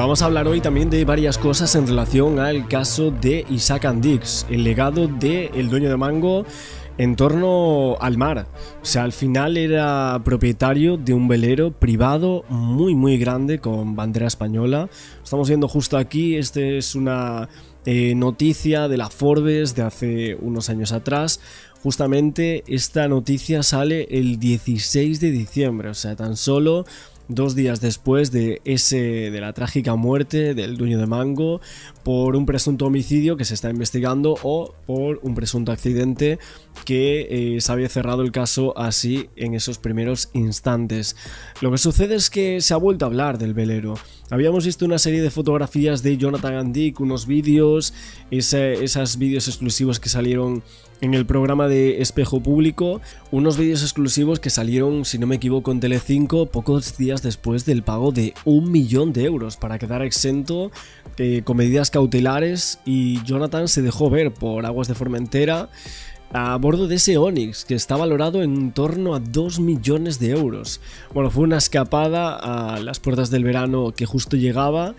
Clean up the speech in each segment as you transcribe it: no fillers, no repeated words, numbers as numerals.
Vamos a hablar hoy también de varias cosas en relación al caso de Isaac Dix, el legado del dueño de Mango en torno al mar. O sea, al final era propietario de un velero privado muy grande con bandera española. Estamos viendo justo aquí, es una noticia de la Forbes de hace unos años atrás. Justamente esta noticia sale el 16 de diciembre, o sea, tan solo 2 días después de la trágica muerte del dueño de Mango por un presunto homicidio que se está investigando o por un presunto accidente que se había cerrado el caso así en esos primeros instantes. Lo que sucede es que se ha vuelto a hablar del velero. Habíamos visto una serie de fotografías de Jonathan Dick, unos vídeos, esos vídeos exclusivos que salieron en el programa de Espejo Público, unos vídeos exclusivos que salieron, si no me equivoco, en Telecinco pocos días después del pago de 1 millón de euros para quedar exento con medidas cautelares, y Jonathan se dejó ver por aguas de Formentera a bordo de ese Onix que está valorado en torno a 2 millones de euros. Bueno, fue una escapada a las puertas del verano que justo llegaba,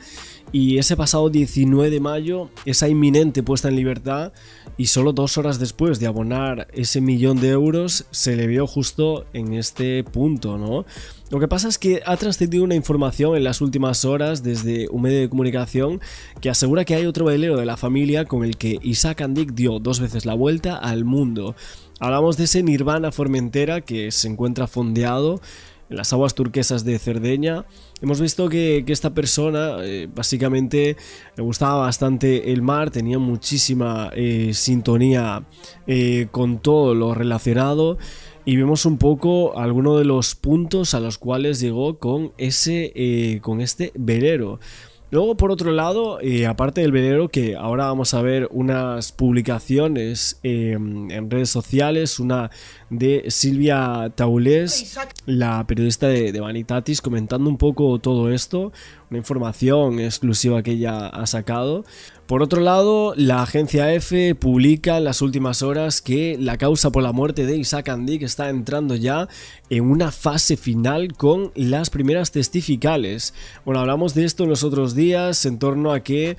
y ese pasado 19 de mayo, esa inminente puesta en libertad, y solo 2 horas después de abonar ese 1 millón de euros, se le vio justo en este punto, ¿no? Lo que pasa es que ha trascendido una información en las últimas horas desde un medio de comunicación que asegura que hay otro velero de la familia con el que Isaac Dick dio 2 veces la vuelta al mundo. Hablamos de ese Nirvana Formentera que se encuentra fondeado en las aguas turquesas de Cerdeña. Hemos visto que esta persona básicamente le gustaba bastante el mar, tenía muchísima sintonía con todo lo relacionado, y vemos un poco algunos de los puntos a los cuales llegó con este velero. Luego, por otro lado, aparte del velero, que ahora vamos a ver unas publicaciones en redes sociales, una de Silvia Taulés, la periodista de Vanitatis, comentando un poco todo esto, una información exclusiva que ella ha sacado. Por otro lado, la agencia EFE publica en las últimas horas que la causa por la muerte de Isaac Dick está entrando ya en una fase final con las primeras testificales. Bueno, hablamos de esto en los otros días en torno a que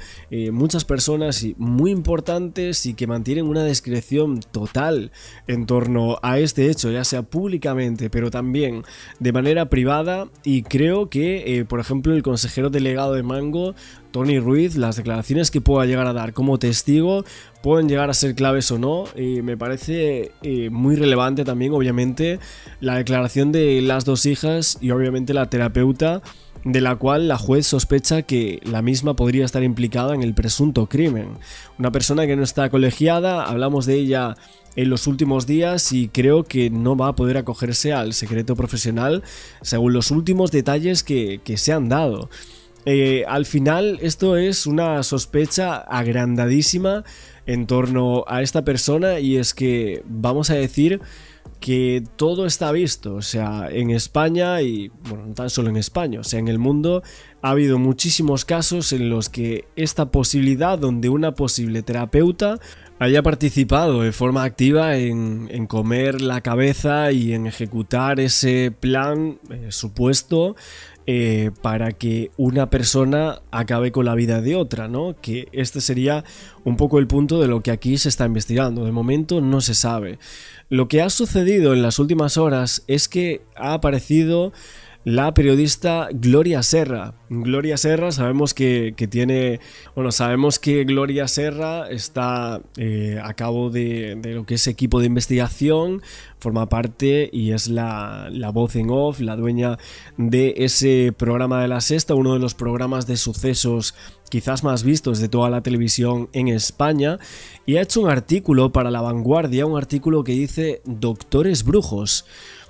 muchas personas muy importantes y que mantienen una discreción total en torno a este hecho, ya sea públicamente pero también de manera privada, y creo que por ejemplo el consejero delegado de Mango, Tony Ruiz, las declaraciones que pueda llegar a dar como testigo pueden llegar a ser claves o no. Me parece muy relevante también, obviamente, la declaración de las 2 hijas y obviamente la terapeuta, de la cual la juez sospecha que la misma podría estar implicada en el presunto crimen. Una persona que no está colegiada, hablamos de ella en los últimos días, y creo que no va a poder acogerse al secreto profesional según los últimos detalles que se han dado. Al final esto es una sospecha agrandadísima en torno a esta persona, y es que vamos a decir que todo está visto, o sea, en España y, bueno, no tan solo en España, o sea, en el mundo ha habido muchísimos casos en los que esta posibilidad donde una posible terapeuta haya participado de forma activa en comer la cabeza y en ejecutar ese plan supuesto para que una persona acabe con la vida de otra, ¿no? Que este sería un poco el punto de lo que aquí se está investigando. De momento no se sabe. Lo que ha sucedido en las últimas horas es que ha aparecido la periodista Gloria Serra. Gloria Serra, sabemos que sabemos que Gloria Serra está a cabo de lo que es equipo de investigación, forma parte y es la voz en off, la dueña de ese programa de La Sexta, uno de los programas de sucesos quizás más vistos de toda la televisión en España, y ha hecho un artículo para La Vanguardia, un artículo que dice Doctores Brujos.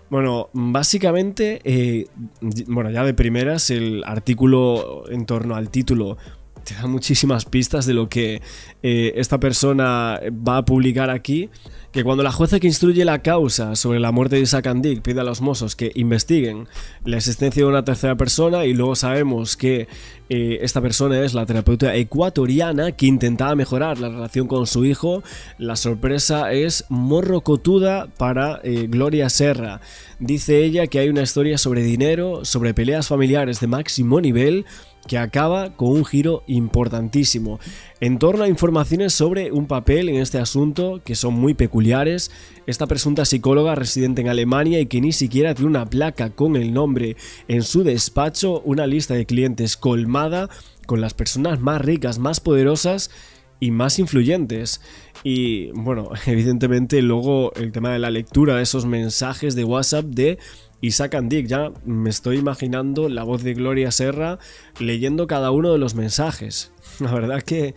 Bueno, básicamente, ya de primeras el artículo en torno al título te da muchísimas pistas de lo que esta persona va a publicar aquí, que cuando la jueza que instruye la causa sobre la muerte de Isaac Dick pide a los Mossos que investiguen la existencia de una tercera persona, y luego sabemos que esta persona es la terapeuta ecuatoriana que intentaba mejorar la relación con su hijo, la sorpresa es morrocotuda para Gloria Serra. Dice ella que hay una historia sobre dinero, sobre peleas familiares de máximo nivel, que acaba con un giro importantísimo en torno a informaciones sobre un papel en este asunto que son muy peculiares. Esta presunta psicóloga residente en Alemania y que ni siquiera tiene una placa con el nombre en su despacho, una lista de clientes colmada con las personas más ricas, más poderosas y más influyentes. Y bueno, evidentemente luego el tema de la lectura de esos mensajes de WhatsApp de Isaac and Dick, ya me estoy imaginando la voz de Gloria Serra leyendo cada uno de los mensajes. La verdad que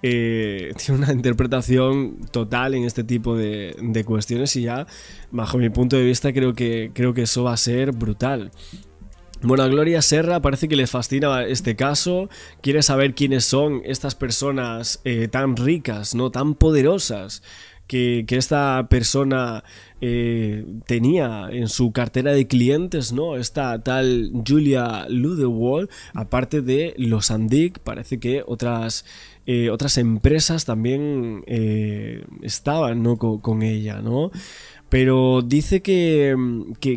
tiene una interpretación total en este tipo de cuestiones y ya, bajo mi punto de vista, creo que eso va a ser brutal. Bueno, a Gloria Serra parece que le fascina este caso, quiere saber quiénes son estas personas tan ricas, ¿no? Tan poderosas que esta persona tenía en su cartera de clientes, ¿no? Esta tal Julia Ludewald, aparte de los Andic, parece que otras empresas también estaban, ¿no? con ella, ¿no? Pero dice que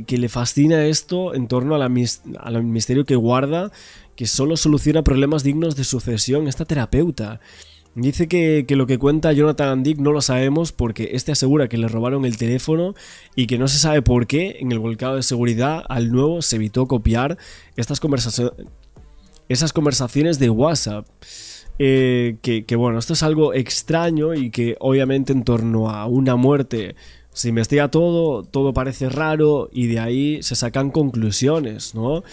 le fascina esto en torno al misterio que guarda, que solo soluciona problemas dignos de sucesión esta terapeuta. Dice que lo que cuenta Jonathan and Dick no lo sabemos porque este asegura que le robaron el teléfono y que no se sabe por qué en el volcado de seguridad al nuevo se evitó copiar esas conversaciones de WhatsApp. Que bueno, esto es algo extraño y que obviamente en torno a una muerte se investiga todo parece raro y de ahí se sacan conclusiones, ¿no?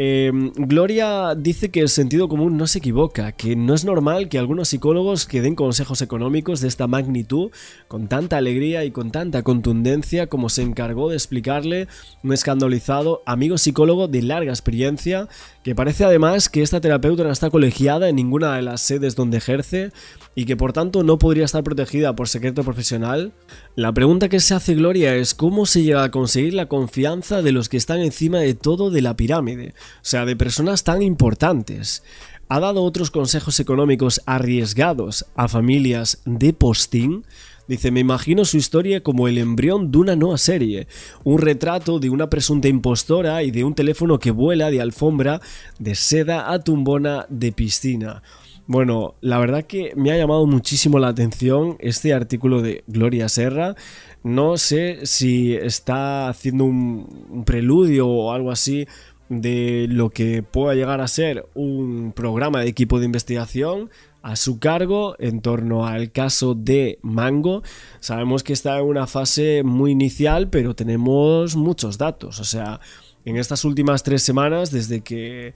Gloria dice que el sentido común no se equivoca, que no es normal que algunos psicólogos que den consejos económicos de esta magnitud, con tanta alegría y con tanta contundencia como se encargó de explicarle un escandalizado amigo psicólogo de larga experiencia, que parece además que esta terapeuta no está colegiada en ninguna de las sedes donde ejerce y que por tanto no podría estar protegida por secreto profesional. La pregunta que se hace Gloria es cómo se llega a conseguir la confianza de los que están encima de todo de la pirámide, o sea, de personas tan importantes. Ha dado otros consejos económicos arriesgados a familias de postín. Dice, me imagino su historia como el embrión de una nueva serie, un retrato de una presunta impostora y de un teléfono que vuela de alfombra de seda a tumbona de piscina. Bueno, la verdad que me ha llamado muchísimo la atención este artículo de Gloria Serra. No sé si está haciendo un preludio o algo así de lo que pueda llegar a ser un programa de equipo de investigación a su cargo en torno al caso de Mango. Sabemos que está en una fase muy inicial, pero tenemos muchos datos, o sea, en estas últimas 3 semanas, desde que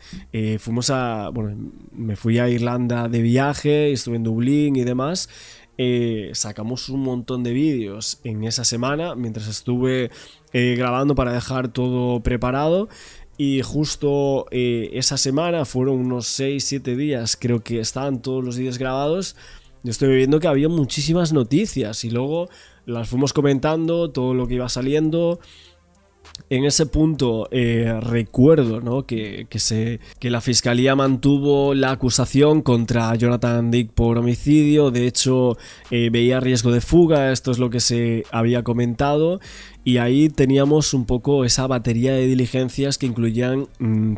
me fui a Irlanda de viaje, estuve en Dublín y demás, sacamos un montón de vídeos en esa semana, mientras estuve grabando para dejar todo preparado. Y justo esa semana, fueron unos 6-7 días, creo que estaban todos los días grabados. Yo estoy viendo que había muchísimas noticias y luego las fuimos comentando, todo lo que iba saliendo. En ese punto recuerdo, ¿no? que la fiscalía mantuvo la acusación contra Jonathan Dick por homicidio. De hecho, veía riesgo de fuga, esto es lo que se había comentado. Y ahí teníamos un poco esa batería de diligencias que incluían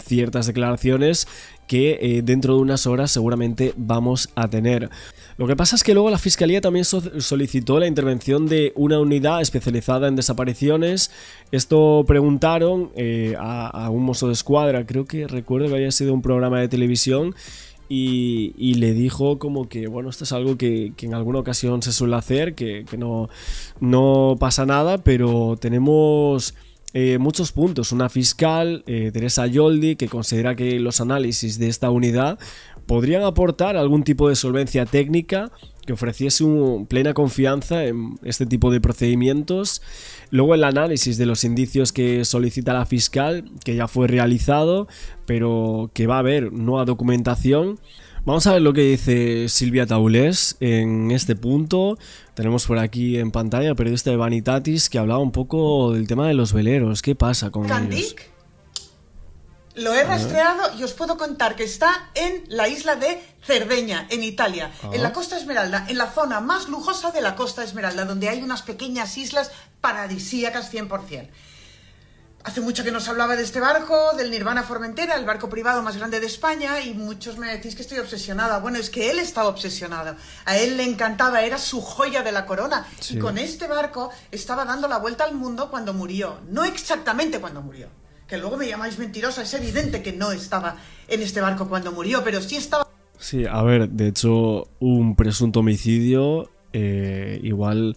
ciertas declaraciones que dentro de unas horas seguramente vamos a tener. Lo que pasa es que luego la Fiscalía también solicitó la intervención de una unidad especializada en desapariciones. Esto preguntaron a un mozo de escuadra, creo que recuerdo que había sido un programa de televisión, y le dijo como que bueno, esto es algo que en alguna ocasión se suele hacer, que no pasa nada, pero tenemos muchos puntos. Una fiscal, Teresa Yoldi, que considera que los análisis de esta unidad podrían aportar algún tipo de solvencia técnica que ofreciese plena confianza en este tipo de procedimientos. Luego el análisis de los indicios que solicita la fiscal, que ya fue realizado, pero que va a haber nueva documentación. Vamos a ver lo que dice Silvia Taulés en este punto. Tenemos por aquí en pantalla periodista de Vanitatis que hablaba un poco del tema de los veleros. ¿Qué pasa con ellos? Lo he rastreado y os puedo contar que está en la isla de Cerdeña, en Italia, en la Costa Esmeralda, en la zona más lujosa de la Costa Esmeralda, donde hay unas pequeñas islas paradisíacas 100%. Hace mucho que nos hablaba de este barco, del Nirvana Formentera, el barco privado más grande de España, y muchos me decís que estoy obsesionada. Bueno, es que él estaba obsesionado. A él le encantaba, era su joya de la corona. Sí. Y con este barco estaba dando la vuelta al mundo cuando murió. No exactamente cuando murió. Que luego me llamáis mentirosa, es evidente que no estaba en este barco cuando murió, pero sí estaba... Sí, a ver, de hecho, un presunto homicidio, igual...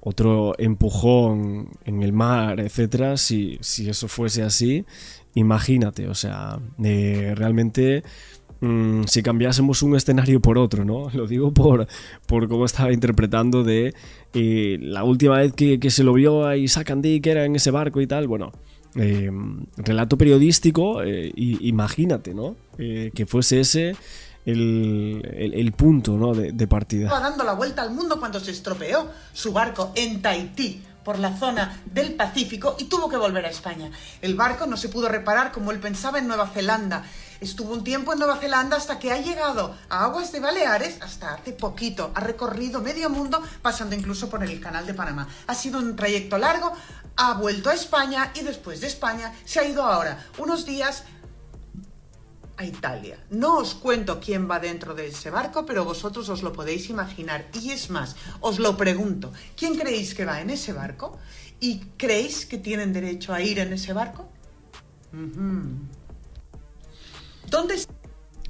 otro empujón en el mar, etcétera, si eso fuese así, imagínate, o sea, realmente si cambiásemos un escenario por otro, ¿no? Lo digo por cómo estaba interpretando de la última vez que se lo vio a Isaac and Dick, que era en ese barco y tal, bueno, relato periodístico, imagínate, ¿no? Que fuese ese el punto, ¿no? de partida. Estaba dando la vuelta al mundo cuando se estropeó su barco en Tahití, por la zona del Pacífico, y tuvo que volver a España. El barco no se pudo reparar como él pensaba en Nueva Zelanda. Estuvo un tiempo en Nueva Zelanda hasta que ha llegado a aguas de Baleares hasta hace poquito. Ha recorrido medio mundo, pasando incluso por el Canal de Panamá. Ha sido un trayecto largo, ha vuelto a España y después de España se ha ido ahora unos días a Italia. No os cuento quién va dentro de ese barco, pero vosotros os lo podéis imaginar. Y es más, os lo pregunto, ¿quién creéis que va en ese barco? ¿Y creéis que tienen derecho a ir en ese barco? ¿Dónde está?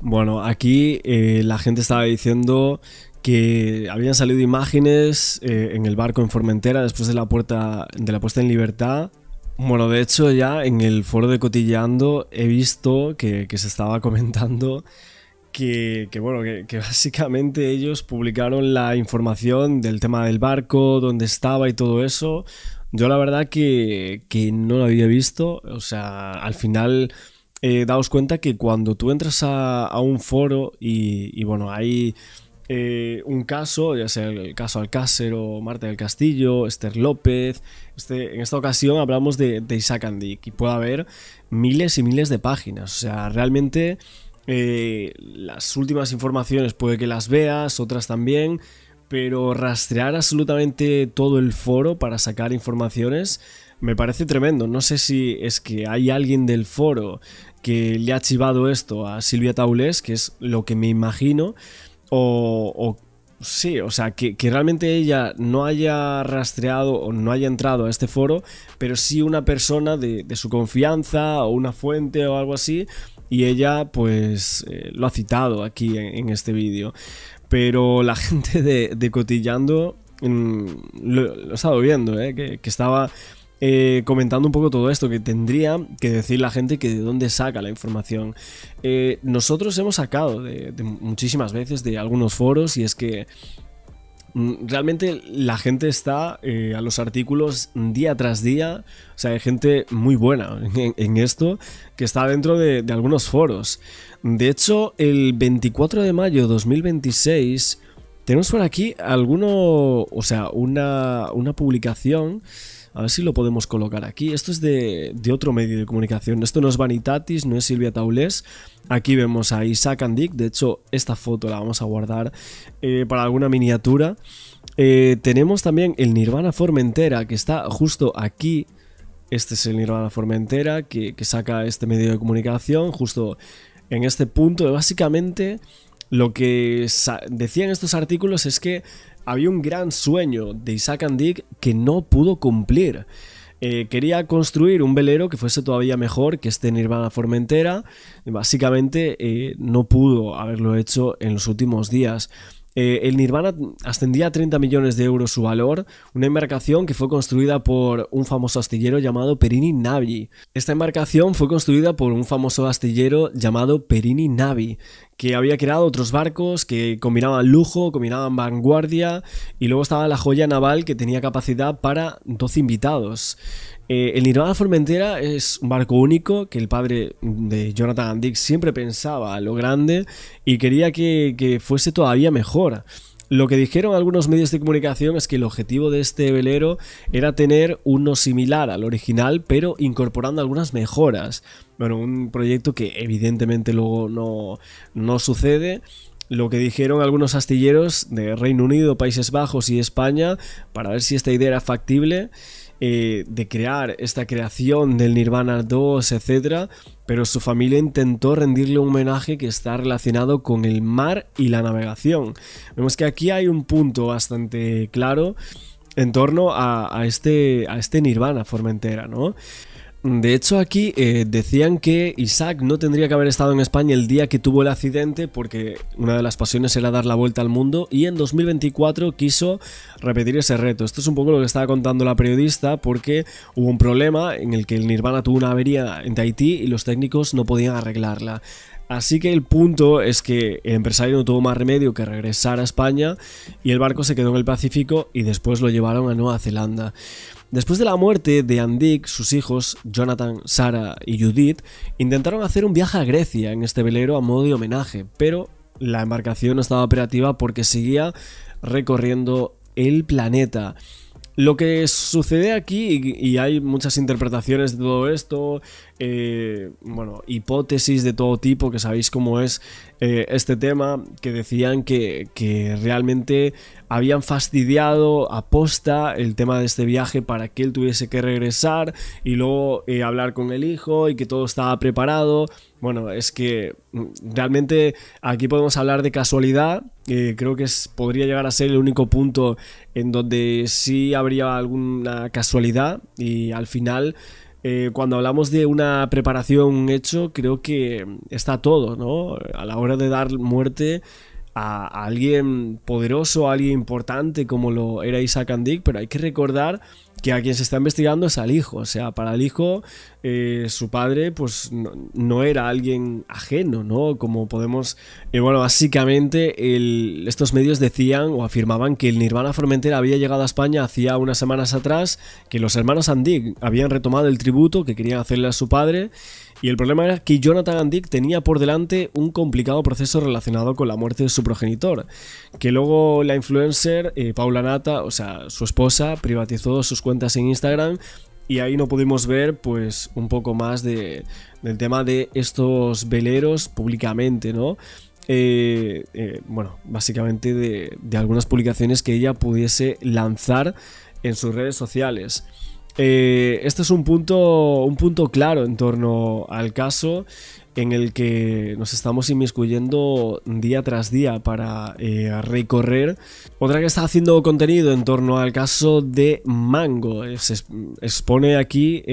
Bueno, aquí la gente estaba diciendo que habían salido imágenes en el barco en Formentera después de la puesta en libertad. Bueno, de hecho ya en el foro de Cotilleando he visto que se estaba comentando que básicamente ellos publicaron la información del tema del barco, dónde estaba y todo eso. Yo la verdad que no lo había visto, o sea, al final daos cuenta que cuando tú entras a un foro y bueno, hay... un caso, ya sea el caso Alcácer o Marta del Castillo, Esther López. En esta ocasión hablamos de Isaac and Dick y puede haber miles y miles de páginas. O sea, realmente las últimas informaciones puede que las veas, otras también, pero rastrear absolutamente todo el foro para sacar informaciones me parece tremendo. No sé si es que hay alguien del foro que le ha chivado esto a Silvia Taulés, que es lo que me imagino. Sí, o sea, que realmente ella no haya rastreado o no haya entrado a este foro, pero sí una persona de su confianza o una fuente o algo así, y ella pues lo ha citado aquí en este vídeo. Pero la gente de Cotilleando lo he estado viendo, que estaba... comentando un poco todo esto, que tendría que decir la gente que de dónde saca la información. Nosotros hemos sacado de muchísimas veces de algunos foros, y es que realmente la gente está a los artículos día tras día. O sea, hay gente muy buena en esto que está dentro de algunos foros. De hecho, el 24 de mayo de 2026 tenemos por aquí una publicación. A ver si lo podemos colocar aquí. Esto es de otro medio de comunicación. Esto no es Vanitatis, no es Silvia Taulés. Aquí vemos a Isaac and Dick. De hecho, esta foto la vamos a guardar para alguna miniatura. Tenemos también el Nirvana Formentera, que está justo aquí. Este es el Nirvana Formentera que saca este medio de comunicación justo en este punto. Básicamente, lo que decían estos artículos es que había un gran sueño de Isaac and Dick que no pudo cumplir. Quería construir un velero que fuese todavía mejor que este Nirvana Formentera. Básicamente no pudo haberlo hecho en los últimos días. El Nirvana ascendía a 30 millones de euros su valor, una embarcación que fue construida por un famoso astillero llamado Perini Navi. Esta embarcación fue construida por un famoso astillero llamado Perini Navi, que había creado otros barcos que combinaban lujo, combinaban vanguardia, y luego estaba la joya naval que tenía capacidad para 12 invitados. El Nirvana Formentera es un barco único que el padre de Jonathan and Dick siempre pensaba a lo grande y quería que fuese todavía mejor. Lo que dijeron algunos medios de comunicación es que el objetivo de este velero era tener uno similar al original, pero incorporando algunas mejoras. Bueno, un proyecto que evidentemente luego no sucede. Lo que dijeron algunos astilleros de Reino Unido, Países Bajos y España para ver si esta idea era factible de crear esta creación del Nirvana 2, etc., pero su familia intentó rendirle un homenaje que está relacionado con el mar y la navegación. Vemos que aquí hay un punto bastante claro en torno a este Nirvana Formentera, ¿no? De hecho, aquí decían que Isaac no tendría que haber estado en España el día que tuvo el accidente, porque una de las pasiones era dar la vuelta al mundo, y en 2024 quiso repetir ese reto. Esto es un poco lo que estaba contando la periodista, porque hubo un problema en el que el Nirvana tuvo una avería en Tahití y los técnicos no podían arreglarla. Así que el punto es que el empresario no tuvo más remedio que regresar a España, y el barco se quedó en el Pacífico y después lo llevaron a Nueva Zelanda. Después de la muerte de Andik, sus hijos, Jonathan, Sarah y Judith, intentaron hacer un viaje a Grecia en este velero a modo de homenaje, pero la embarcación no estaba operativa porque seguía recorriendo el planeta. Lo que sucede aquí, y hay muchas interpretaciones de todo esto, hipótesis de todo tipo, que sabéis cómo es este tema, que decían que realmente habían fastidiado aposta el tema de este viaje para que él tuviese que regresar y luego hablar con el hijo y que todo estaba preparado. Bueno, es que realmente aquí podemos hablar de casualidad. Creo que podría llegar a ser el único punto en donde sí habría alguna casualidad, y al final cuando hablamos de una preparación, un hecho, creo que está todo, ¿no? A la hora de dar muerte a alguien poderoso, a alguien importante como lo era Isaac Andik, pero hay que recordar que a quien se está investigando es al hijo. O sea, para el hijo, su padre pues no era alguien ajeno, ¿no? Como podemos... básicamente estos medios decían o afirmaban que el Nirvana Formentera había llegado a España hacía unas semanas atrás, que los hermanos Andik habían retomado el tributo que querían hacerle a su padre, y el problema era que Jonathan Andik tenía por delante un complicado proceso relacionado con la muerte de su progenitor, que luego la influencer Paula Nata, o sea, su esposa, privatizó sus cuentas en Instagram, y ahí no pudimos ver pues un poco más del tema de estos veleros públicamente, ¿no? Básicamente de algunas publicaciones que ella pudiese lanzar en sus redes sociales. Este es un punto claro en torno al caso, en el que nos estamos inmiscuyendo día tras día para recorrer. Otra que está haciendo contenido en torno al caso de Mango, se expone aquí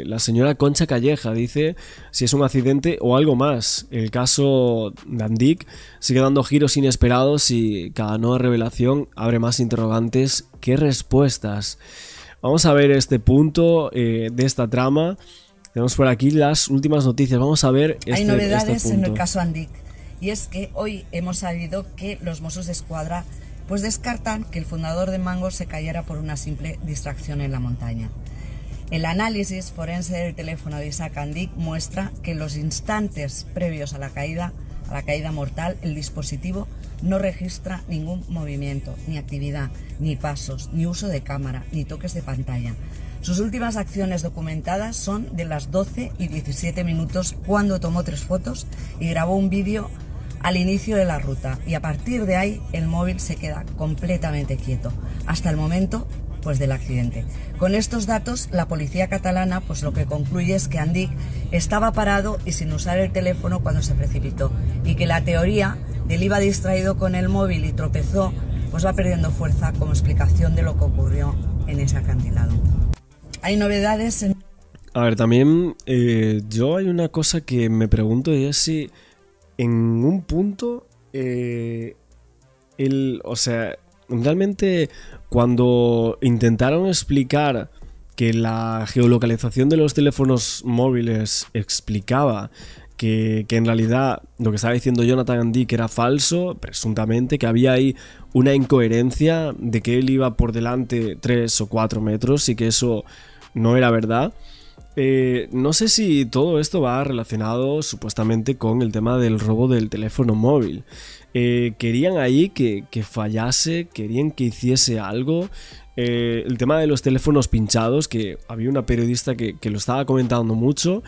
la señora Concha Calleja, dice si es un accidente o algo más. El caso de Andik sigue dando giros inesperados y cada nueva revelación abre más interrogantes que respuestas. Vamos a ver este punto de esta trama. Tenemos por aquí las últimas noticias. Vamos a ver Hay novedades en el caso Andik, y es que hoy hemos sabido que los Mossos d'Esquadra pues descartan que el fundador de Mango se cayera por una simple distracción en la montaña. El análisis forense del teléfono de Isaac Andik muestra que en los instantes previos a la caída mortal, el dispositivo no registra ningún movimiento, ni actividad, ni pasos, ni uso de cámara, ni toques de pantalla. Sus últimas acciones documentadas son de las 12 y 17 minutos, cuando tomó 3 fotos y grabó un vídeo al inicio de la ruta, y a partir de ahí el móvil se queda completamente quieto hasta el momento pues del accidente. Con estos datos, la policía catalana pues lo que concluye es que Andik estaba parado y sin usar el teléfono cuando se precipitó, y que la teoría del iba distraído con el móvil y tropezó pues va perdiendo fuerza como explicación de lo que ocurrió en ese acantilado. Hay novedades en... A ver, también yo hay una cosa que me pregunto, y es si en un punto realmente cuando intentaron explicar que la geolocalización de los teléfonos móviles explicaba que en realidad lo que estaba diciendo Jonathan Andik era falso, presuntamente, que había ahí una incoherencia de que él iba por delante 3 o 4 metros y que eso no era verdad. No sé si todo esto va relacionado supuestamente con el tema del robo del teléfono móvil. Querían ahí que fallase, querían que hiciese algo. El tema de los teléfonos pinchados, que había una periodista que lo estaba comentando mucho.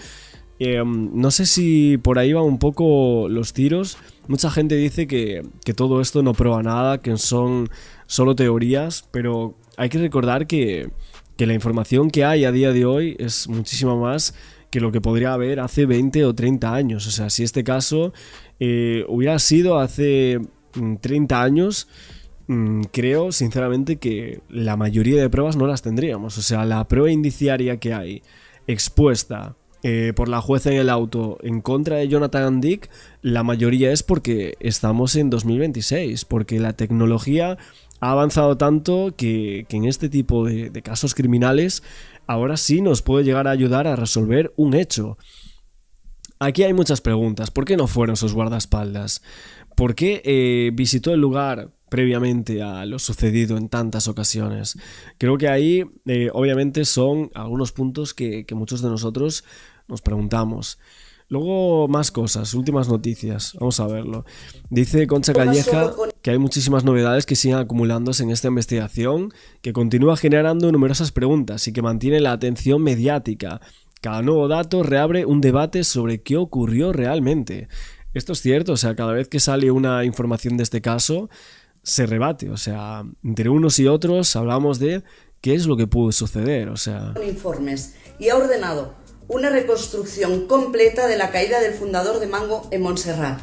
No sé si por ahí van un poco los tiros. Mucha gente dice que todo esto no prueba nada, que son solo teorías, pero hay que recordar que que la información que hay a día de hoy es muchísimo más que lo que podría haber hace 20 o 30 años. O sea, si este caso hubiera sido hace 30 años, creo sinceramente que la mayoría de pruebas no las tendríamos. O sea, la prueba indiciaria que hay expuesta por la jueza en el auto en contra de Jonathan Dick, la mayoría es porque estamos en 2026, porque la tecnología ha avanzado tanto que en este tipo de casos criminales ahora sí nos puede llegar a ayudar a resolver un hecho. Aquí hay muchas preguntas. ¿Por qué no fueron sus guardaespaldas? ¿Por qué visitó el lugar previamente a lo sucedido en tantas ocasiones? Creo que ahí obviamente son algunos puntos que muchos de nosotros nos preguntamos. Luego más cosas, últimas noticias, vamos a verlo. Dice Concha Calleja que hay muchísimas novedades que siguen acumulándose en esta investigación, que continúa generando numerosas preguntas y que mantiene la atención mediática. Cada nuevo dato reabre un debate sobre qué ocurrió realmente. Esto es cierto, o sea, cada vez que sale una información de este caso, se rebate, o sea, entre unos y otros hablamos de qué es lo que pudo suceder, o sea... Informes y ha ordenado una reconstrucción completa de la caída del fundador de Mango en Montserrat.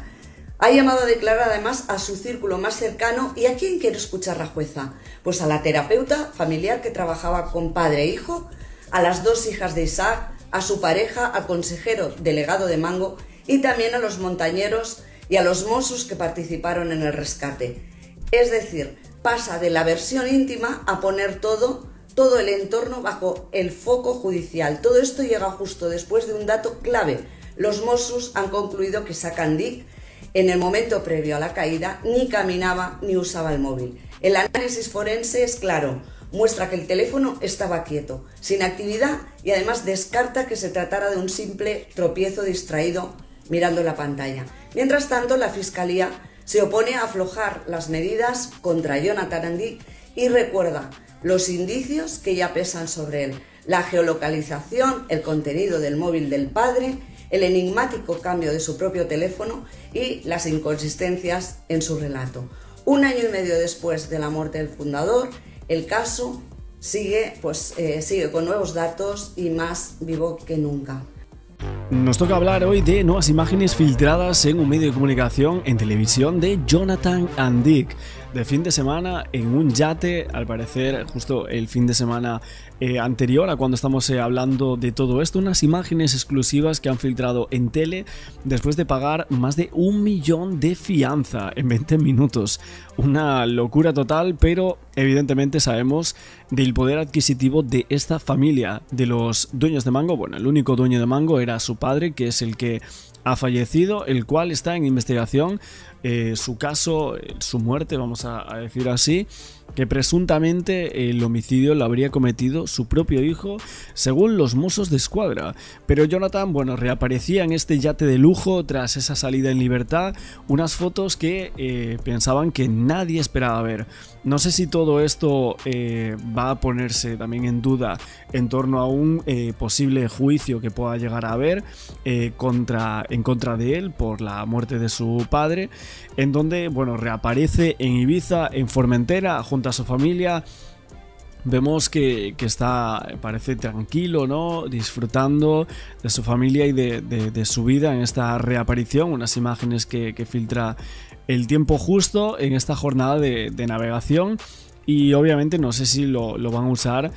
Ha llamado a declarar además a su círculo más cercano. ¿Y a quién quiere escuchar la jueza? Pues a la terapeuta familiar que trabajaba con padre e hijo, a las 2 hijas de Isaac, a su pareja, al consejero delegado de Mango y también a los montañeros y a los mossos que participaron en el rescate. Es decir, pasa de la versión íntima a poner todo el entorno bajo el foco judicial. Todo esto llega justo después de un dato clave. Los Mossos han concluido que Isaac Dick, en el momento previo a la caída, ni caminaba ni usaba el móvil. El análisis forense es claro, muestra que el teléfono estaba quieto, sin actividad, y además descarta que se tratara de un simple tropiezo distraído mirando la pantalla. Mientras tanto, la Fiscalía se opone a aflojar las medidas contra Jonathan Dick y recuerda los indicios que ya pesan sobre él: la geolocalización, el contenido del móvil del padre, el enigmático cambio de su propio teléfono y las inconsistencias en su relato. 1 año y medio después de la muerte del fundador, el caso sigue con nuevos datos y más vivo que nunca. Nos toca hablar hoy de nuevas imágenes filtradas en un medio de comunicación en televisión de Jonathan Dick. De fin de semana en un yate, al parecer justo el fin de semana anterior a cuando estamos hablando de todo esto, unas imágenes exclusivas que han filtrado en tele después de pagar más de 1 millón de fianza en 20 minutos. Una locura total, pero evidentemente sabemos del poder adquisitivo de esta familia, de los dueños de Mango. Bueno, el único dueño de Mango era su padre, que es el que ha fallecido, el cual está en investigación. Su caso, su muerte, vamos a decir así, que presuntamente el homicidio lo habría cometido su propio hijo, según los Mossos d'Esquadra. Pero Jonathan, reaparecía en este yate de lujo tras esa salida en libertad, unas fotos que pensaban que nadie esperaba ver. No sé si todo esto va a ponerse también en duda en torno a un posible juicio que pueda llegar a haber en contra de él por la muerte de su padre, en donde reaparece en Ibiza, en Formentera, junto a su familia. Vemos que está, parece tranquilo, ¿no? Disfrutando de su familia y de su vida en esta reaparición. Unas imágenes que filtra El Tiempo justo en esta jornada de navegación. Y obviamente no sé si lo van a usar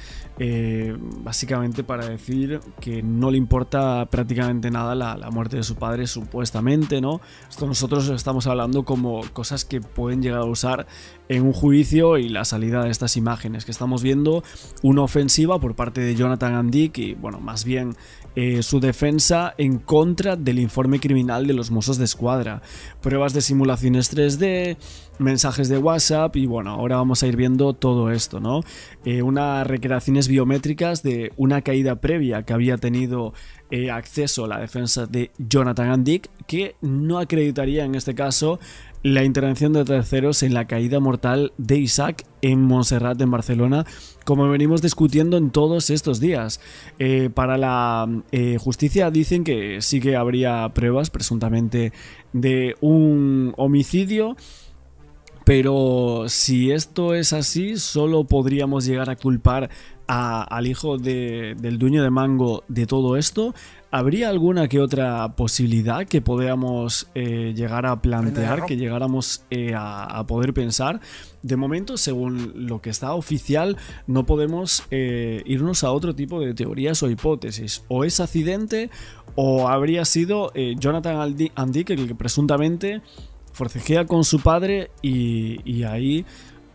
básicamente para decir que no le importa prácticamente nada la muerte de su padre, supuestamente, ¿no? Esto nosotros estamos hablando como cosas que pueden llegar a usar en un juicio, y la salida de estas imágenes que estamos viendo, una ofensiva por parte de Jonathan Dick y más bien su defensa en contra del informe criminal de los Mossos d'Esquadra, pruebas de simulaciones 3D, mensajes de WhatsApp y ahora vamos a ir viendo todo esto, ¿no? Unas recreaciones biométricas de una caída previa que había tenido acceso a la defensa de Jonathan Dick, que no acreditaría en este caso la intervención de terceros en la caída mortal de Isaac en Montserrat, en Barcelona, como venimos discutiendo en todos estos días. Para la justicia dicen que sí que habría pruebas presuntamente de un homicidio, pero si esto es así, solo podríamos llegar a culpar al hijo del dueño de Mango de todo esto? ¿Habría alguna que otra posibilidad que podamos llegar a plantear, que llegáramos a poder pensar? De momento, según lo que está oficial, no podemos irnos a otro tipo de teorías o hipótesis. O es accidente o habría sido Jonathan and Dick el que presuntamente forcejea con su padre y ahí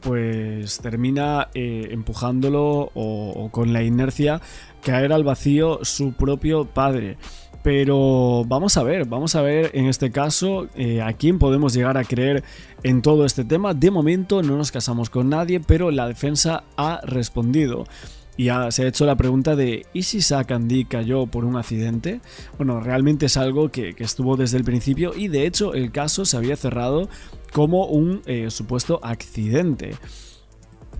pues termina empujándolo o con la inercia caer al vacío su propio padre. Pero vamos a ver en este caso a quién podemos llegar a creer en todo este tema. De momento no nos casamos con nadie, pero la defensa ha respondido. Y se ha hecho la pregunta de ¿y si Isaac and Dick cayó por un accidente? Bueno, realmente es algo que estuvo desde el principio y de hecho el caso se había cerrado como un supuesto accidente.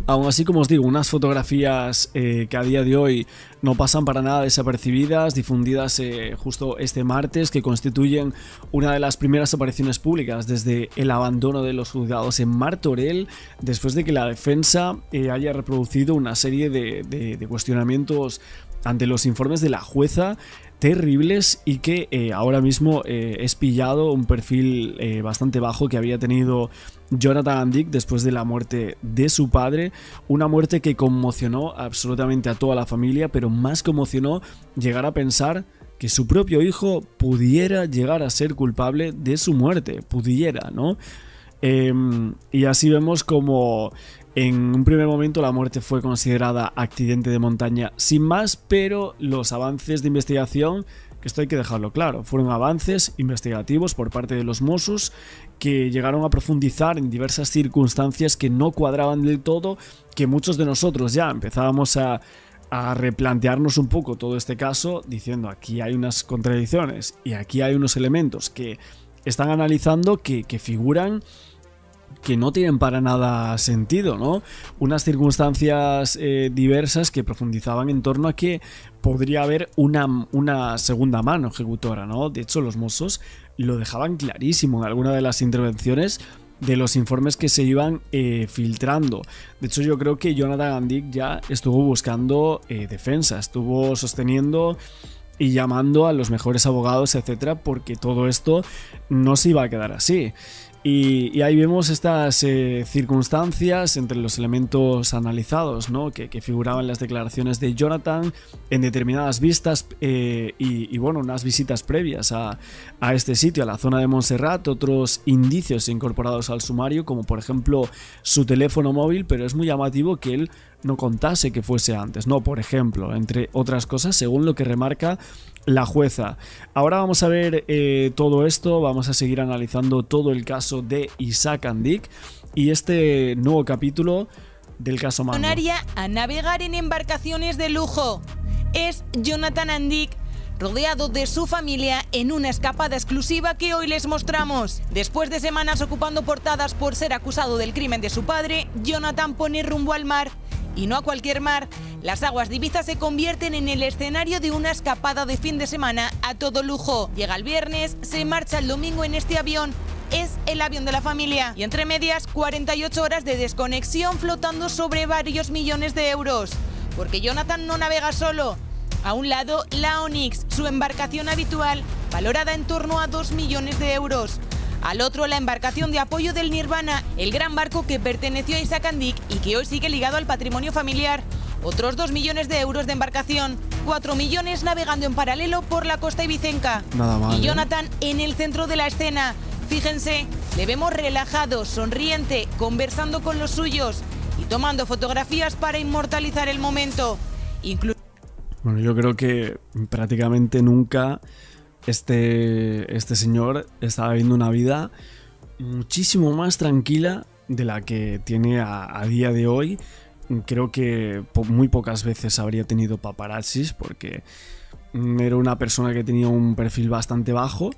Aún así, como os digo, unas fotografías que a día de hoy no pasan para nada desapercibidas, difundidas justo este martes, que constituyen una de las primeras apariciones públicas desde el abandono de los juzgados en Martorell, después de que la defensa haya reproducido una serie de cuestionamientos ante los informes de la jueza terribles y que ahora mismo es pillado un perfil bastante bajo que había tenido Jonathan and Dick después de la muerte de su padre, una muerte que conmocionó absolutamente a toda la familia, pero más conmocionó llegar a pensar que su propio hijo pudiera llegar a ser culpable de su muerte, pudiera, ¿no? Y así vemos como en un primer momento la muerte fue considerada accidente de montaña sin más, pero los avances de investigación, que esto hay que dejarlo claro, fueron avances investigativos por parte de los Mossos que llegaron a profundizar en diversas circunstancias que no cuadraban del todo, que muchos de nosotros ya empezábamos a replantearnos un poco todo este caso, diciendo aquí hay unas contradicciones y aquí hay unos elementos que están analizando que figuran que no tienen para nada sentido, ¿no? Unas circunstancias diversas que profundizaban en torno a que podría haber una segunda mano ejecutora, ¿no? De hecho, los Mossos lo dejaban clarísimo en alguna de las intervenciones de los informes que se iban filtrando. De hecho, yo creo que Jonathan and Dick ya estuvo buscando defensa, estuvo sosteniendo y llamando a los mejores abogados, etcétera, porque todo esto no se iba a quedar así. Y ahí vemos estas circunstancias entre los elementos analizados, ¿no? que figuraban las declaraciones de Jonathan en determinadas vistas y bueno, unas visitas previas a este sitio, a la zona de Montserrat, otros indicios incorporados al sumario, como por ejemplo su teléfono móvil, pero es muy llamativo que él no contase que fuese antes, ¿no? Por ejemplo, entre otras cosas, según lo que remarca la jueza. Ahora vamos a ver todo esto, vamos a seguir analizando todo el caso de Isaac and Dick y este nuevo capítulo del caso Mango. A navegar en embarcaciones de lujo. Es Jonathan and Dick rodeado de su familia en una escapada exclusiva que hoy les mostramos. Después de semanas ocupando portadas por ser acusado del crimen de su padre, Jonathan pone rumbo al mar. Y no a cualquier mar, las aguas de Ibiza se convierten en el escenario de una escapada de fin de semana a todo lujo. Llega el viernes, se marcha el domingo en este avión. Es el avión de la familia. Y entre medias, 48 horas de desconexión flotando sobre varios millones de euros. Porque Jonathan no navega solo. A un lado, la Onyx, su embarcación habitual, valorada en torno a 2 millones de euros. Al otro, la embarcación de apoyo del Nirvana, el gran barco que perteneció a Isaac and Dick y que hoy sigue ligado al patrimonio familiar. Otros 2 millones de euros de embarcación, 4 millones navegando en paralelo por la costa ibicenca. Nada mal, y Jonathan en el centro de la escena. Fíjense, le vemos relajado, sonriente, conversando con los suyos y tomando fotografías para inmortalizar el momento. Bueno, yo creo que prácticamente nunca este señor estaba viviendo una vida muchísimo más tranquila de la que tiene a día de hoy. Creo que muy pocas veces habría tenido paparazzis porque era una persona que tenía un perfil bastante bajo,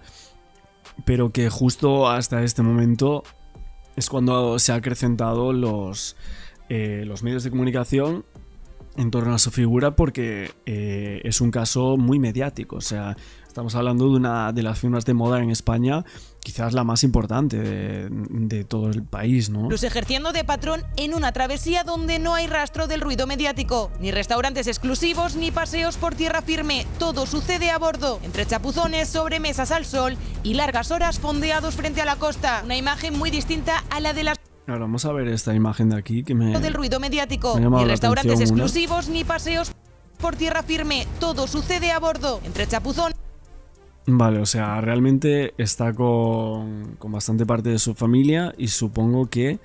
pero que justo hasta este momento es cuando se han acrecentado los medios de comunicación en torno a su figura porque es un caso muy mediático. O sea, Estamos hablando de una de las firmas de moda en España, quizás la más importante de todo el país, ¿no? Plus ejerciendo de patrón en una travesía donde no hay rastro del ruido mediático, ni restaurantes exclusivos, ni paseos por tierra firme. Todo sucede a bordo, entre chapuzones, sobremesas al sol y largas horas fondeados frente a la costa. Una imagen muy distinta a la de las... Ahora vamos a ver esta imagen de aquí que del ruido mediático, ni restaurantes exclusivos, ni paseos por tierra firme. Todo sucede a bordo, entre chapuzones. Vale, o sea, realmente está con bastante parte de su familia y supongo que,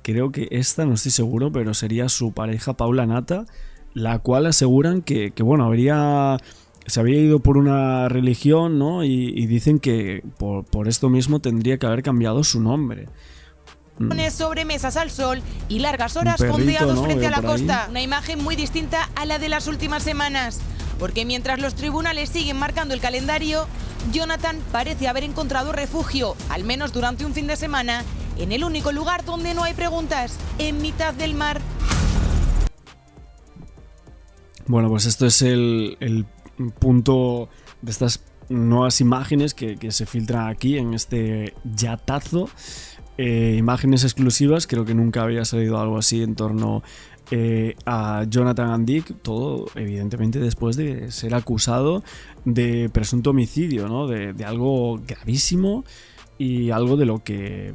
creo que esta, no estoy seguro, pero sería su pareja Paula Nata, la cual aseguran que bueno, se había ido por una religión, ¿no? Y dicen que por esto mismo tendría que haber cambiado su nombre. Sobremesas al sol y largas horas perrito, fondeados, ¿no? frente a la Veo por costa. ahí. Una imagen muy distinta a la de las últimas semanas. Porque mientras los tribunales siguen marcando el calendario, Jonathan parece haber encontrado refugio, al menos durante un fin de semana, en el único lugar donde no hay preguntas, en mitad del mar. Bueno, pues esto es el punto de estas nuevas imágenes que se filtran aquí en este yatazo. Imágenes exclusivas, creo que nunca había salido algo así en torno a Jonathan and Dick, todo evidentemente después de ser acusado de presunto homicidio, ¿no? De algo gravísimo y algo de lo que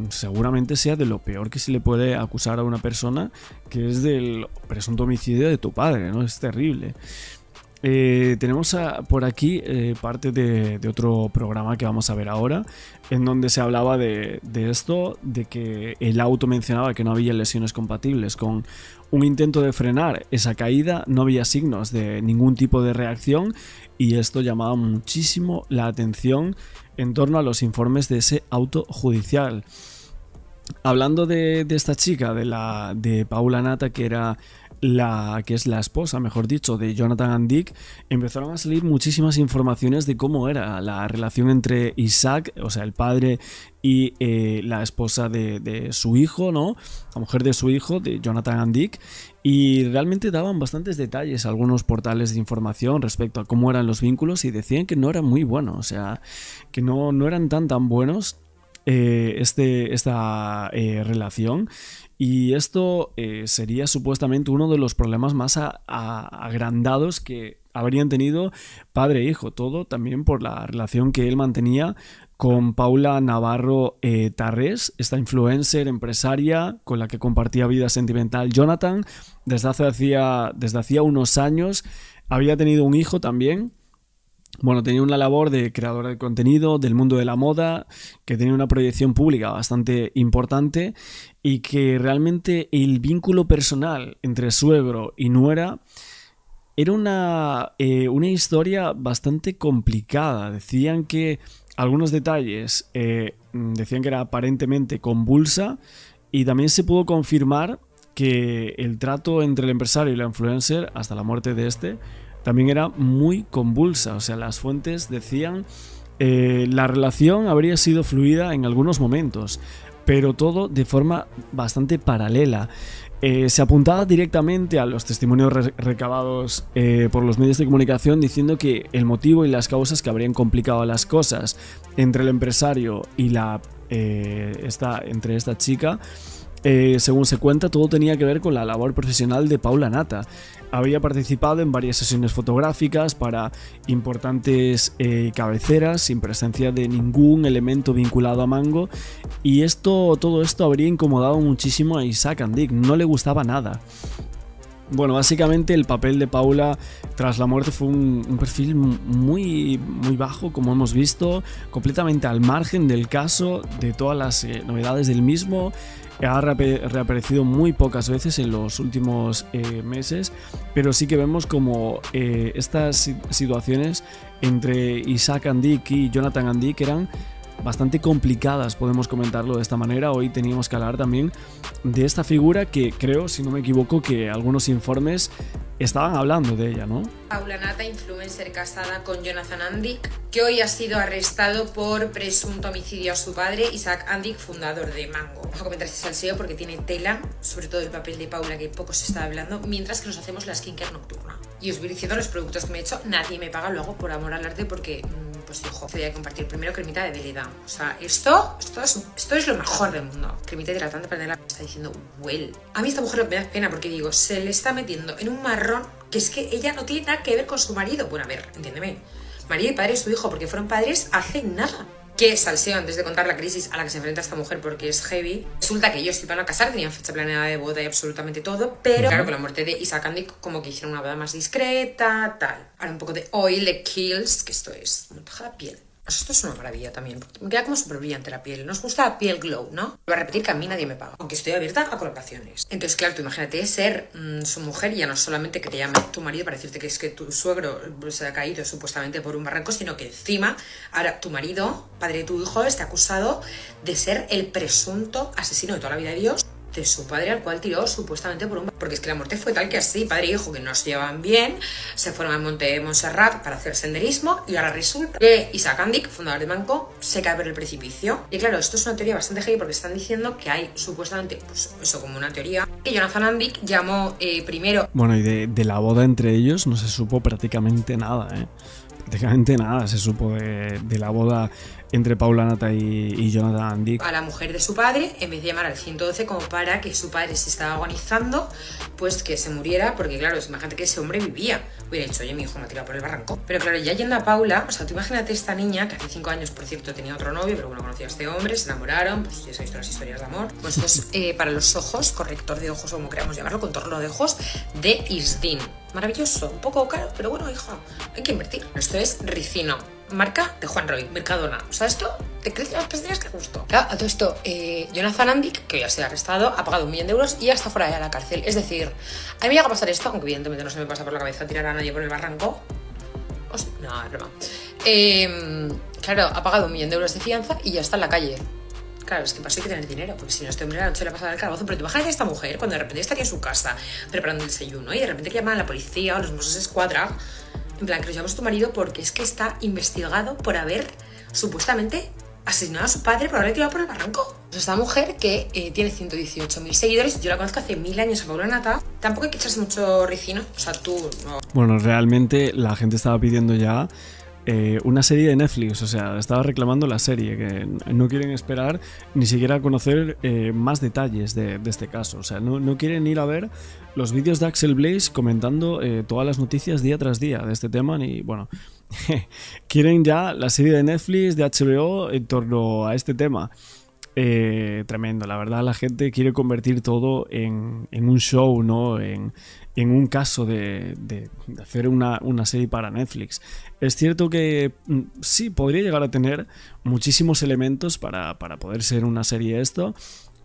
seguramente sea de lo peor que se le puede acusar a una persona, que es del presunto homicidio de tu padre, ¿no? Es terrible. Tenemos por aquí parte de otro programa que vamos a ver ahora, en donde se hablaba de esto, de que el auto mencionaba que no había lesiones compatibles con un intento de frenar esa caída, no había signos de ningún tipo de reacción, y esto llamaba muchísimo la atención en torno a los informes de ese auto judicial. Hablando de esta chica, de Paula Nata, que es la esposa, mejor dicho, de Jonathan and Dick, empezaron a salir muchísimas informaciones de cómo era la relación entre Isaac, o sea, el padre, y la esposa de su hijo, ¿no? La mujer de su hijo, de Jonathan and Dick, y realmente daban bastantes detalles a algunos portales de información respecto a cómo eran los vínculos, y decían que no eran muy buenos, o sea, que no eran tan buenos esta relación. Y esto sería supuestamente uno de los problemas más agrandados que habrían tenido padre e hijo. Todo también por la relación que él mantenía con Paula Navarro Tarrés, esta influencer empresaria con la que compartía vida sentimental Jonathan. Desde hacía unos años había tenido un hijo también. Bueno, tenía una labor de creadora de contenido del mundo de la moda, que tenía una proyección pública bastante importante, y que realmente el vínculo personal entre suegro y nuera era una historia bastante complicada. Decían que algunos detalles decían que era aparentemente convulsa, y también se pudo confirmar que el trato entre el empresario y la influencer, hasta la muerte de este, también era muy convulsa. O sea, las fuentes decían la relación habría sido fluida en algunos momentos, pero todo de forma bastante paralela. Se apuntaba directamente a los testimonios recabados por los medios de comunicación, diciendo que el motivo y las causas que habrían complicado las cosas entre el empresario y entre esta chica, según se cuenta, todo tenía que ver con la labor profesional de Paula Nata. Había participado en varias sesiones fotográficas para importantes cabeceras, sin presencia de ningún elemento vinculado a Mango, y todo esto habría incomodado muchísimo a Isaac and Dick. No le gustaba nada. Bueno, básicamente el papel de Paula tras la muerte fue un perfil muy, muy bajo, como hemos visto, completamente al margen del caso, de todas las novedades del mismo. Ha reaparecido muy pocas veces en los últimos meses, pero sí que vemos como estas situaciones entre Isaac and Dick y Jonathan and Dick eran bastante complicadas, podemos comentarlo de esta manera. Hoy teníamos que hablar también de esta figura que creo, si no me equivoco, que algunos informes estaban hablando de ella, ¿no? Paula Nata, influencer casada con Jonathan and Dick, que hoy ha sido arrestado por presunto homicidio a su padre, Isaac and Dick, fundador de Mango. Vamos a comentar este salseo porque tiene tela, sobre todo el papel de Paula, que poco se está hablando, mientras que nos hacemos la skincare nocturna. y os voy diciendo los productos que me he hecho. Nadie me paga, lo hago por amor al arte porque, pues hijo, voy a compartir primero cremita de Veleda. O sea, esto es lo mejor del mundo. Cremita hidratante para tener la... Está diciendo, well. A mí esta mujer me da pena porque digo, se le está metiendo en un marrón que es que ella no tiene nada que ver con su marido. Bueno, a ver, entiéndeme. Marido y padre es su hijo porque fueron padres hace nada. Que salseo antes de contar la crisis a la que se enfrenta esta mujer porque es heavy. Resulta que ellos se iban a casar, tenían fecha planeada de boda y absolutamente todo, pero claro, con la muerte de Isaac Andic como que hicieron una boda más discreta, tal. Ahora un poco de oil, de Kills, que esto es muy paja la piel. Esto es una maravilla también, porque me queda como súper brillante la piel. Nos gusta la piel glow, ¿no? Voy a repetir que a mí nadie me paga, aunque estoy abierta a colaboraciones. Entonces, claro, tú imagínate ser su mujer y ya no solamente que te llame tu marido para decirte que es que tu suegro se ha caído supuestamente por un barranco, sino que encima ahora tu marido, padre de tu hijo, está acusado de ser el presunto asesino de toda la vida de Dios de su padre, al cual tiró supuestamente por un... Porque es que la muerte fue tal que así, padre e hijo que no se llevaban bien, se fueron al monte de Montserrat para hacer senderismo y ahora resulta que Isaac Andic, fundador de Mango, se cae por el precipicio. Y claro, esto es una teoría bastante heavy porque están diciendo que hay supuestamente, pues eso como una teoría, que Jonathan Andic llamó primero... Bueno, y de la boda entre ellos no se supo prácticamente nada, ¿eh? Prácticamente nada se supo de la boda entre Paula Nata y Jonathan Andic. A la mujer de su padre, en vez de llamar al 112 como para que su padre se estaba agonizando, pues que se muriera, porque claro, imagínate que ese hombre vivía. Hubiera dicho, oye, mi hijo me ha tirado por el barranco. Pero claro, ya yendo a Paula, o sea, tú imagínate esta niña, que hace 5 años, por cierto, tenía otro novio, pero bueno, conocía a este hombre, se enamoraron, pues ya sabéis todas las historias de amor. Pues esto es para los ojos, corrector de ojos, o como queramos llamarlo, contorno de ojos, de Isdin. Maravilloso, un poco caro, pero bueno, hija, hay que invertir. Esto es Ricino, marca de Juan Roy, Mercadona. O sea, esto te crece las pestañas que gusto. Claro, a todo esto, Jonathan Andic, que ya se ha arrestado, ha pagado 1 millón de euros y ya está fuera de la cárcel. Es decir, a mí me llega a pasar esto, aunque evidentemente no se me pasa por la cabeza tirar a nadie por el barranco. No, es broma. Claro, ha pagado 1 millón de euros de fianza y ya está en la calle. Claro, es que para eso hay que tener dinero, porque si no, este hombre a la noche le ha pasado el calabozo. Pero te imaginas a esta mujer cuando de repente estaría en su casa preparando el desayuno y de repente que llaman a la policía o los Mossos d'Esquadra, en plan, que los llamas tu marido porque es que está investigado por haber supuestamente asesinado a su padre por haberle tirado por el barranco. Pues esta mujer que tiene 118.000 seguidores, yo la conozco hace 1000 años a Paula Nata, tampoco hay que echarse mucho ricino, o sea, tú no. Bueno, realmente la gente estaba pidiendo ya una serie de Netflix, o sea, estaba reclamando la serie, que no quieren esperar ni siquiera conocer más detalles de este caso, o sea, no quieren ir a ver los vídeos de Axel Blaze comentando todas las noticias día tras día de este tema, ni bueno, quieren ya la serie de Netflix, de HBO en torno a este tema. Tremendo, la verdad la gente quiere convertir todo en un show, ¿no? En un caso de hacer una serie para Netflix. Es cierto que sí, podría llegar a tener muchísimos elementos para poder ser una serie esto,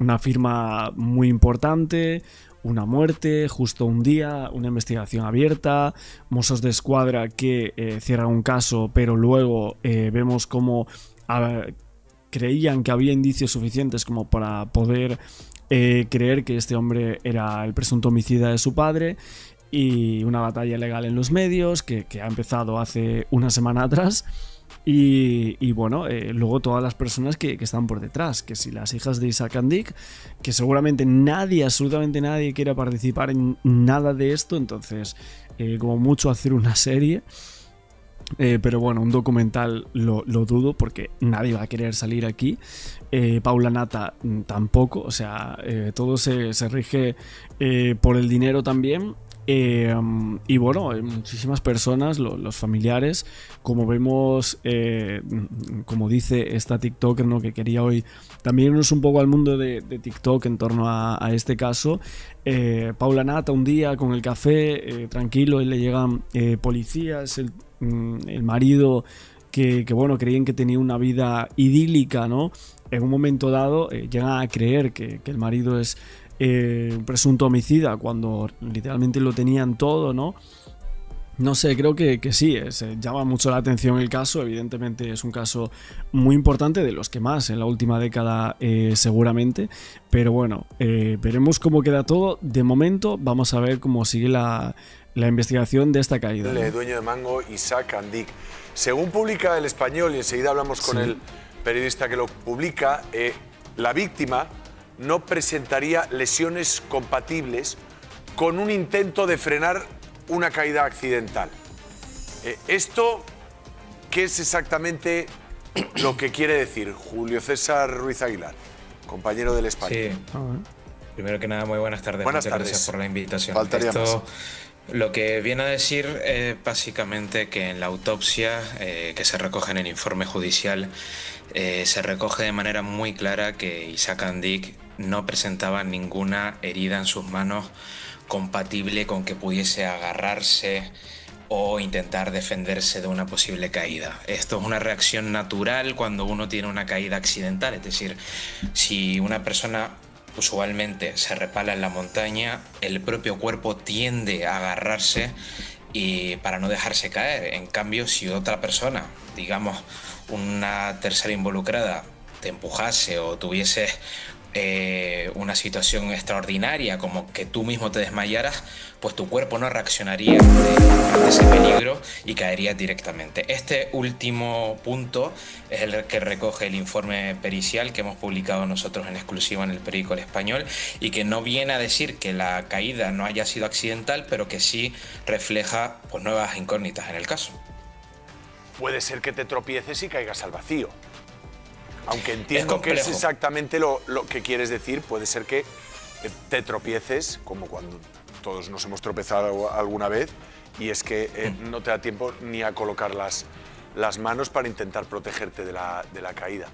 una firma muy importante, una muerte, justo un día, una investigación abierta, Mossos d'Esquadra que cierra un caso, pero luego vemos cómo creían que había indicios suficientes como para poder creer que este hombre era el presunto homicida de su padre, y una batalla legal en los medios que ha empezado hace una semana atrás. Y bueno, luego todas las personas que están por detrás, que si las hijas de Isaac Andic, que seguramente nadie, absolutamente nadie quiera participar en nada de esto, entonces como mucho hacer una serie. Pero bueno, un documental lo dudo porque nadie va a querer salir aquí. Paula Nata tampoco, o sea, todo se rige por el dinero también. Y bueno, muchísimas personas, los familiares, como vemos, como dice esta TikToker, ¿no? Que quería hoy también irnos un poco al mundo de TikTok en torno a este caso. Paula Nata un día con el café, tranquilo, y le llegan policías, el marido que bueno, creían que tenía una vida idílica, ¿no? En un momento dado llegan a creer que el marido es un presunto homicida cuando literalmente lo tenían todo, ¿no? No sé, creo que sí, llama mucho la atención el caso. Evidentemente es un caso muy importante, de los que más en la última década seguramente, pero bueno, veremos cómo queda todo. De momento vamos a ver cómo sigue la investigación de esta caída, ¿no? El dueño de Mango, Isaac Andic. Según publica El Español, y enseguida hablamos con el periodista que lo publica, la víctima no presentaría lesiones compatibles con un intento de frenar una caída accidental. ¿Esto qué es exactamente lo que quiere decir Julio César Ruiz Aguilar, compañero del Español? Sí. Primero que nada, muy buenas tardes. Buenas Muchas tardes. Gracias por la invitación. Faltaría más. Lo que viene a decir es básicamente que en la autopsia que se recoge en el informe judicial se recoge de manera muy clara que Isaac Andic no presentaba ninguna herida en sus manos compatible con que pudiese agarrarse o intentar defenderse de una posible caída. Esto es una reacción natural cuando uno tiene una caída accidental, es decir, si una persona usualmente se repala en la montaña, el propio cuerpo tiende a agarrarse y para no dejarse caer. En cambio, si otra persona, digamos una tercera involucrada, te empujase o tuviese una situación extraordinaria como que tú mismo te desmayaras, pues tu cuerpo no reaccionaría ante ese peligro y caería directamente. Este último punto es el que recoge el informe pericial que hemos publicado nosotros en exclusiva en el periódico El Español y que no viene a decir que la caída no haya sido accidental, pero que sí refleja pues nuevas incógnitas en el caso. Puede ser que te tropieces y caigas al vacío. Aunque entiendo que es exactamente lo que quieres decir, puede ser que te tropieces, como cuando todos nos hemos tropezado alguna vez, y es que no te da tiempo ni a colocar las manos para intentar protegerte de la caída.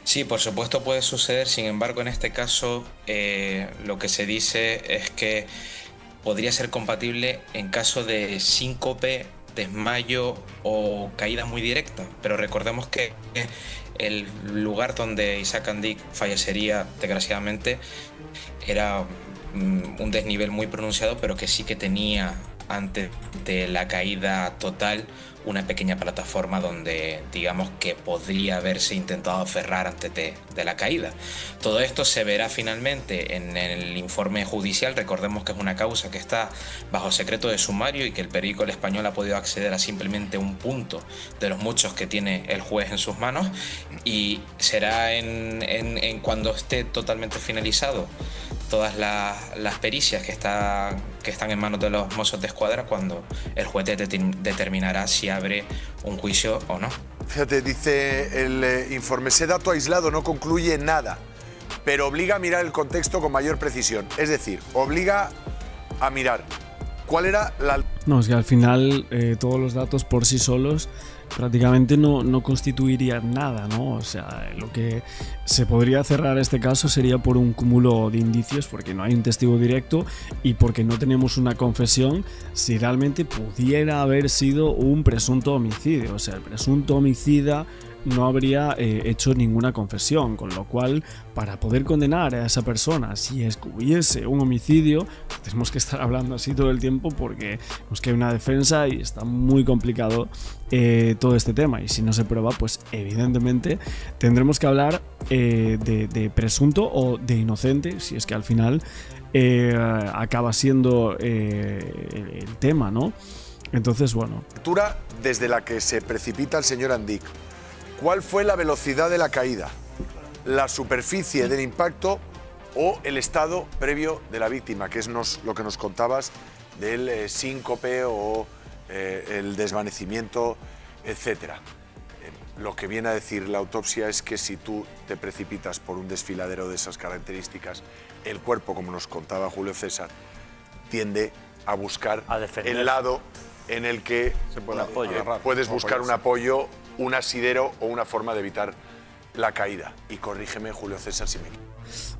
Sí, por supuesto puede suceder, sin embargo en este caso lo que se dice es que podría ser compatible en caso de síncope, desmayo o caída muy directa, pero recordemos que el lugar donde Isaac Andic fallecería, desgraciadamente, era un desnivel muy pronunciado, pero que sí que tenía, antes de la caída total, una pequeña plataforma donde, digamos, que podría haberse intentado aferrar antes de la caída. Todo esto se verá finalmente en el informe judicial. Recordemos que es una causa que está bajo secreto de sumario y que el periódico El Español ha podido acceder a simplemente un punto de los muchos que tiene el juez en sus manos, y será en cuando esté totalmente finalizado todas las pericias que están en manos de los Mossos de Escuadra cuando el juez determinará si abre un juicio o no. Fíjate, dice el informe, ese dato aislado no concluye nada, pero obliga a mirar el contexto con mayor precisión. Es decir, obliga a mirar cuál era la... No, es que al final todos los datos por sí solos prácticamente no constituirían nada, ¿no? O sea, lo que se podría cerrar este caso sería por un cúmulo de indicios, porque no hay un testigo directo y porque no tenemos una confesión si realmente pudiera haber sido un presunto homicidio. O sea, el presunto homicida no habría hecho ninguna confesión, con lo cual, para poder condenar a esa persona, si hubiese un homicidio, tenemos que estar hablando así todo el tiempo porque pues, que hay una defensa y está muy complicado todo este tema, y si no se prueba, pues evidentemente tendremos que hablar de presunto o de inocente, si es que al final acaba siendo el tema, ¿no? Entonces, bueno. Altura desde la que se precipita el señor Andic. ¿Cuál fue la velocidad de la caída? ¿La superficie del impacto o el estado previo de la víctima? Que es lo que nos contabas del síncope o el desvanecimiento, etc. Lo que viene a decir la autopsia es que si tú te precipitas por un desfiladero de esas características, el cuerpo, como nos contaba Julio César, tiende a buscar el lado en el que puedes buscar un apoyo, un asidero o una forma de evitar la caída. Y corrígeme, Julio César, si me equivoco.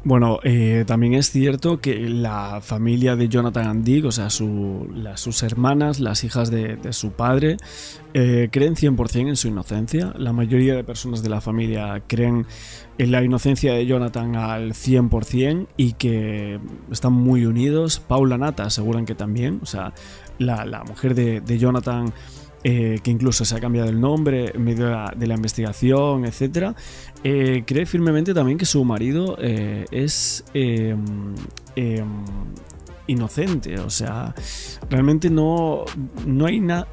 Bueno, también es cierto que la familia de Jonathan Andic, o sea, sus hermanas, las hijas de su padre, creen 100% en su inocencia. La mayoría de personas de la familia creen en la inocencia de Jonathan al 100% y que están muy unidos. Paula Nata aseguran que también, o sea, la mujer de Jonathan, que incluso se ha cambiado el nombre en medio de la investigación, etc., cree firmemente también que su marido es inocente. O sea, realmente no hay nada.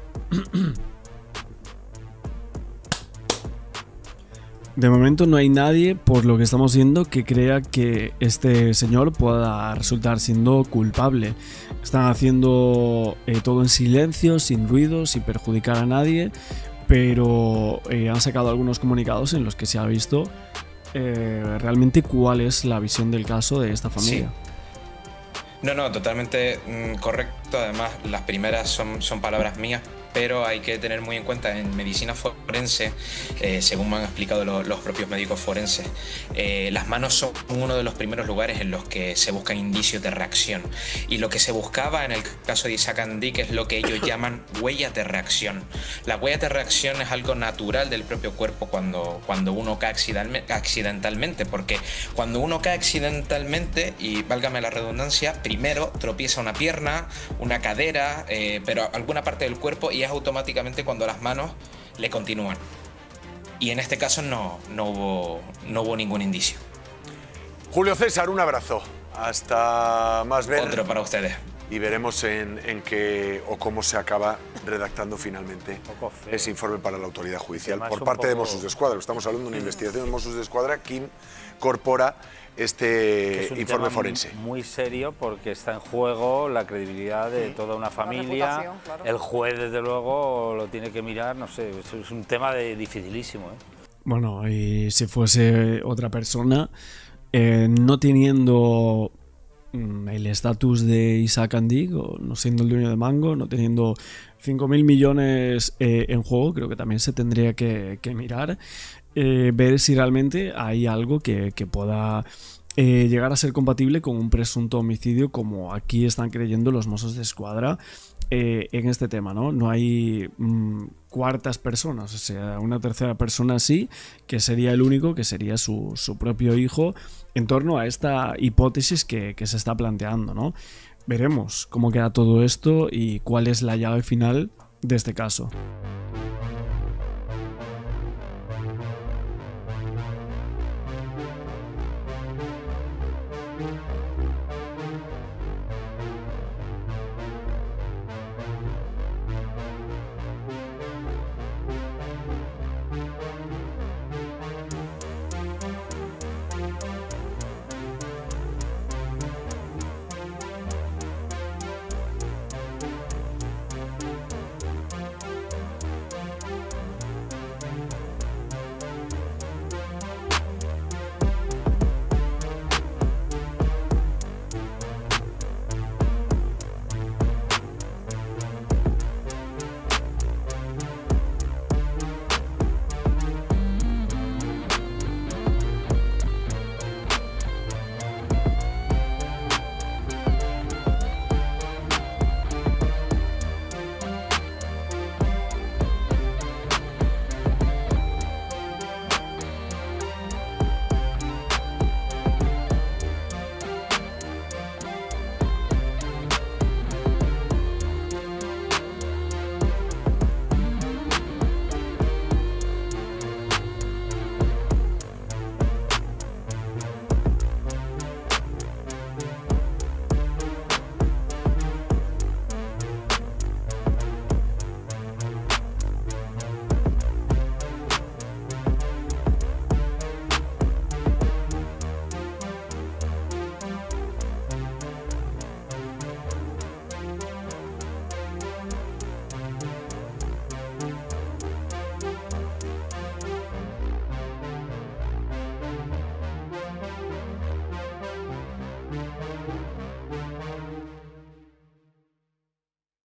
De momento no hay nadie, por lo que estamos viendo, que crea que este señor pueda resultar siendo culpable. Están haciendo todo en silencio, sin ruido, sin perjudicar a nadie, pero han sacado algunos comunicados en los que se ha visto realmente cuál es la visión del caso de esta familia. Sí. No, totalmente correcto. Además, las primeras son palabras mías, pero hay que tener muy en cuenta en medicina forense, según me han explicado los propios médicos forenses, las manos son uno de los primeros lugares en los que se buscan indicios de reacción. Y lo que se buscaba en el caso de Isaac Andic es lo que ellos llaman huellas de reacción. Las huellas de reacción es algo natural del propio cuerpo cuando uno cae accidentalmente, porque cuando uno cae accidentalmente, y válgame la redundancia, primero tropieza una pierna, una cadera, pero alguna parte del cuerpo, y es automáticamente cuando las manos le continúan. Y en este caso no hubo ningún indicio. Julio César, un abrazo. Hasta más ver. Otro para ustedes. Y veremos en qué o cómo se acaba redactando finalmente ese informe para la autoridad judicial por parte de Mossos d'Esquadra. Estamos hablando de una investigación de Mossos d'Esquadra que incorpora este informe forense. Muy serio, porque está en juego la credibilidad de toda una familia. Claro. El juez, desde luego, lo tiene que mirar. No sé, es un tema dificilísimo. Bueno, y si fuese otra persona, no teniendo el estatus de Isaac Andic, o no siendo el dueño de Mango, no teniendo 5.000 millones en juego, creo que también se tendría que mirar, ver si realmente hay algo que pueda llegar a ser compatible con un presunto homicidio, como aquí están creyendo los Mossos d'Esquadra en este tema, ¿no? No hay cuartas personas, o sea, una tercera persona sí, que sería el único, que sería su propio hijo, en torno a esta hipótesis que se está planteando, ¿no? Veremos cómo queda todo esto y cuál es la llave final de este caso.